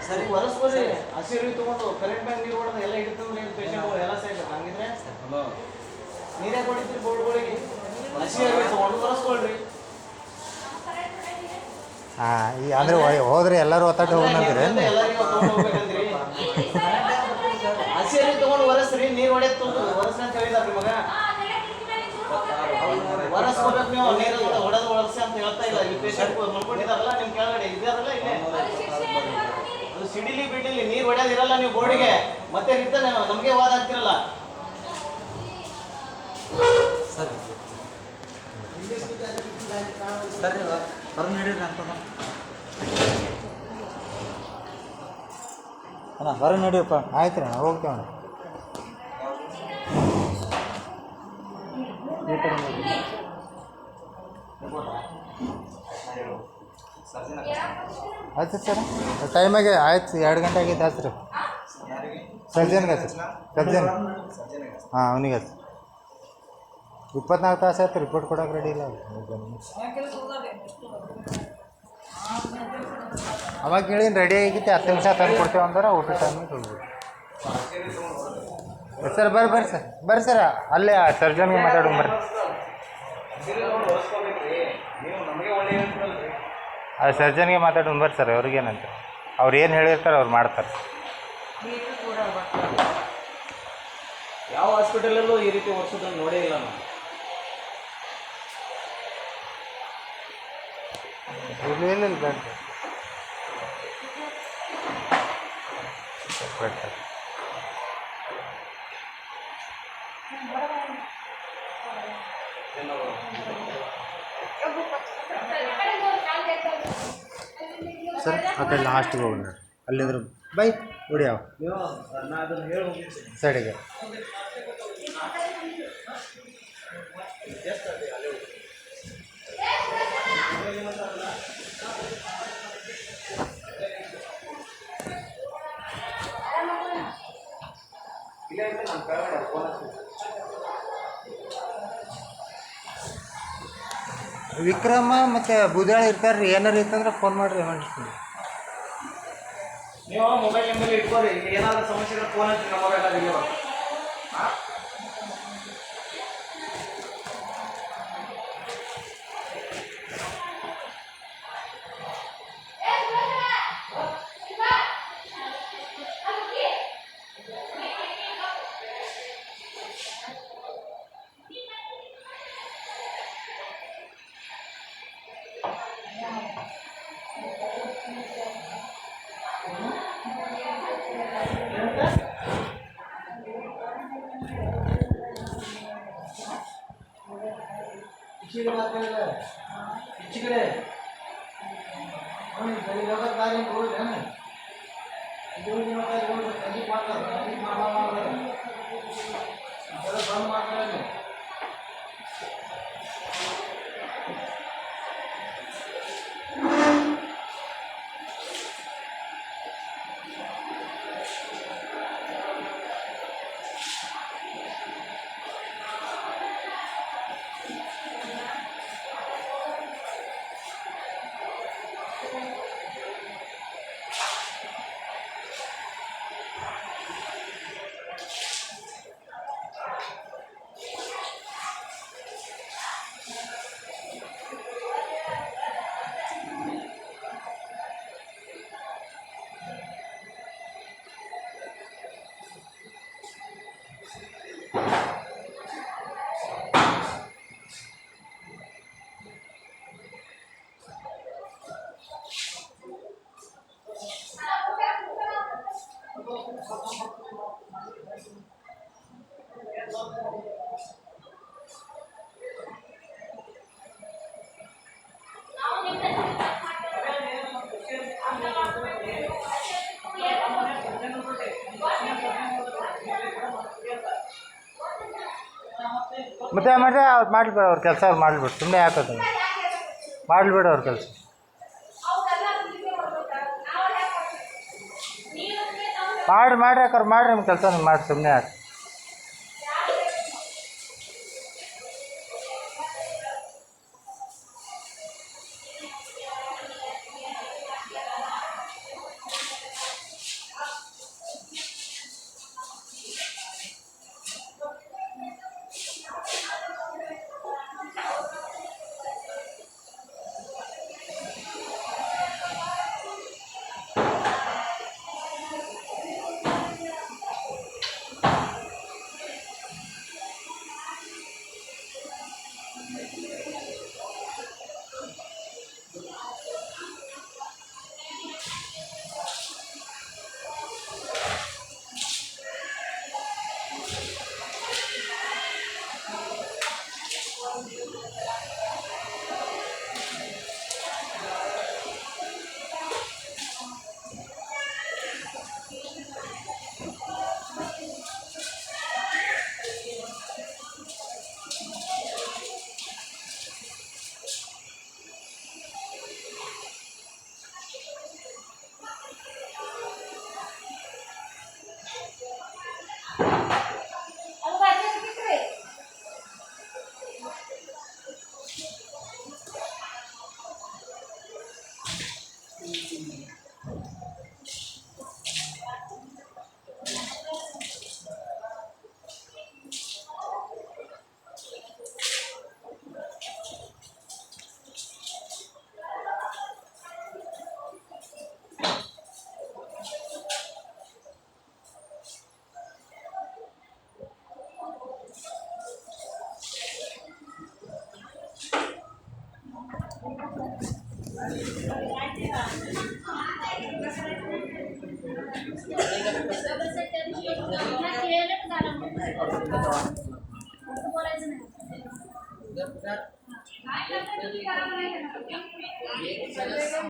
ಸರಿ ಒರೆಸ್ಕೊಳ್ರಿ. ಹಸಿರು ತಗೊಂಡು ಕರೆಂಟ್ ಬ್ಯಾಂಕ್ ನೀರು ಹೊಡೆದು ಎಲ್ಲ ಹಿಡಿತಂದ್ರೆ ಏನು ಪೇಷಂಟ್ಗಳು ಎಲ್ಲ ಸಾಯ್ತಾರೆ. ಹಂಗಿದ್ರೆ ನೀರೇ ಕೊಡಿದ್ರಿ ಬೋರ್ಡ್ಗಳಿಗೆ. ಹಸಿರು ತಗೊಂಡು ಒರೆಸ್ಕೊಳ್ರಿ. ಹಾಂ ಈ ಅಂದರೆ ಹೋದ್ರೆ ಎಲ್ಲರೂ ಒತ್ತಾಟ ಹೋಗ್ನಂತೀರಿ ಎಲ್ಲರಿಗೂ ತಗೊಂಡು ಹೋಗ್ಬೇಕಂದ್ರಿ. ಹಸಿರು ತಗೊಂಡು ಒರೆಸ್ರಿ, ನೀರು ಹೊಡೆದು ಒರೆಸ್ ಅಂತ ಹೇಳಿದಾರ್ರಿ ಮಗ. ಒರೆಸ್ಕೋಬೇಕು ನೀವು, ನೀರು ಹೊಡೆದು ಒರೆಸಿ ಅಂತ ಹೇಳ್ತಾ ಇಲ್ಲ. ಈ ಪೇಷಂಟ್ ಮಲ್ಕೊಂಡಿದಾರಲ್ಲ ನಿಮ್ಮ ಕೆಳಗಡೆ ಇದಾರಲ್ಲ ಇಲ್ಲೇ, ಅದು ಸಿಡಿಲಿ ಬಿಡಿಲಿ ನೀರು ಹೊಡೆಯೋದಿರಲ್ಲ ನೀವು ಬೋರ್ಡಿಗೆ. ಮತ್ತೆ ರಿಟರ್ನ್ ನಮಗೆ ವಾದ ಆಗ್ತಿರಲ್ಲ. ಸರಿ ಸರಿ ಹೊರ ನಡೀರಿ ಅಂತದ ಅಣ್ಣ, ಹೊರಗೆ ನಡಿಯಪ್ಪ. ಆಯ್ತು ರೀ ಹೋಗ್ತೇವೆ ಅಣ್ಣ. ಈ ಕಡೆ ನೋಡಿ. ಆಯ್ತು ಸರ್, ಟೈಮಾಗೆ ಆಯ್ತು 2 ಗಂಟೆ ಆಗಿದ್ದು ಆಯ್ತು ರೀ. ಸರ್ಜನ್ಗೆ ಸರ್, ಸರ್ಜನ್ ಹಾಂ ಅವನಿಗೆ ಆಯ್ತು. 24 ತಾಸು ಆಯ್ತು ರಿಪೋರ್ಟ್ ಕೊಡೋಕೆ ರೆಡಿ ಇಲ್ಲ. ಅವಾಗ ಕೇಳೀನಿ ರೆಡಿ ಆಗಿತ್ತು, 10 ನಿಮಿಷ ತಂದು ಕೊಡ್ತೇವೆ ಅಂದ್ರೆ ಊಟ ಟೈಮಿಗೆ ಹೋಗ್ಬಿಟ್ಟು. ಸರ್ ಬರ್ರಿ ಸರ್, ಬರ್ರಿ ಸರ್, ಅಲ್ಲೇ ಸರ್ಜನ್ಗೆ ಮಾತಾಡೋಣ ಬರ್ರಿ. ಅದು ಸರ್ಜನ್ಗೆ ಮಾತಾಡೋಣ ಬರ್ರಿ ಸರ್. ಅವ್ರಿಗೇನಂತ ಅವ್ರು ಏನು ಹೇಳಿರ್ತಾರೆ ಅವ್ರು ಮಾಡ್ತಾರೆ. ಯಾವ ಹಾಸ್ಪಿಟಲಲ್ಲೂ ಈ ರೀತಿ ವರ್ಷದಲ್ಲಿ ನೋಡೇ ಇಲ್ಲ ನಾವು. ಇಲ್ಲ ಬೇಡ ಸರ್. ಆ ಕಡೆ ಲಾಸ್ಟಿಗೆ ಹೋಗೋಣ, ಅಲ್ಲಿಂದ್ರೆ ಬೈ ಹೊಡಿಯಾವ ಸೈಡಿಗೆ. ವಿಕ್ರಮ ಮತ್ತು ಬುಧಾಳಿ ಇರ್ತಾರೆ ರೀ. ಏನಾರು ಇತ್ತಂದ್ರೆ ಫೋನ್ ಮಾಡಿರಿ. ನೀವು ಮೊಬೈಲ್ ನಂಬರ್ ಇಟ್ಕೋರಿ. ಏನಾದರೂ ಸಮಸ್ಯೆ ಫೋನ್ ಹಚ್ಚಿ ನಂಬರ್ ಎಲ್ಲ ಇಲ್ಲ. ಕಡೆ ಮತ್ತೆ ಮಾಡಿದ್ರೆ ಅವ್ರು ಮಾಡಲಿಬೇಡ, ಅವ್ರ ಕೆಲಸ ಅವ್ರು ಮಾಡಲಿಬಿಡು. ಸುಮ್ಮನೆ ಯಾಕದ ಮಾಡಲಿಬೇಡ ಅವ್ರ ಕೆಲಸ. ಮಾಡ್ರಿ ಯಾಕವ್ರು ಮಾಡ್ರಿ, ನಿಮ್ಮ ಕೆಲಸ ನೀವು ಮಾಡಿ. ಸುಮ್ಮನೆ ಯಾಕೆ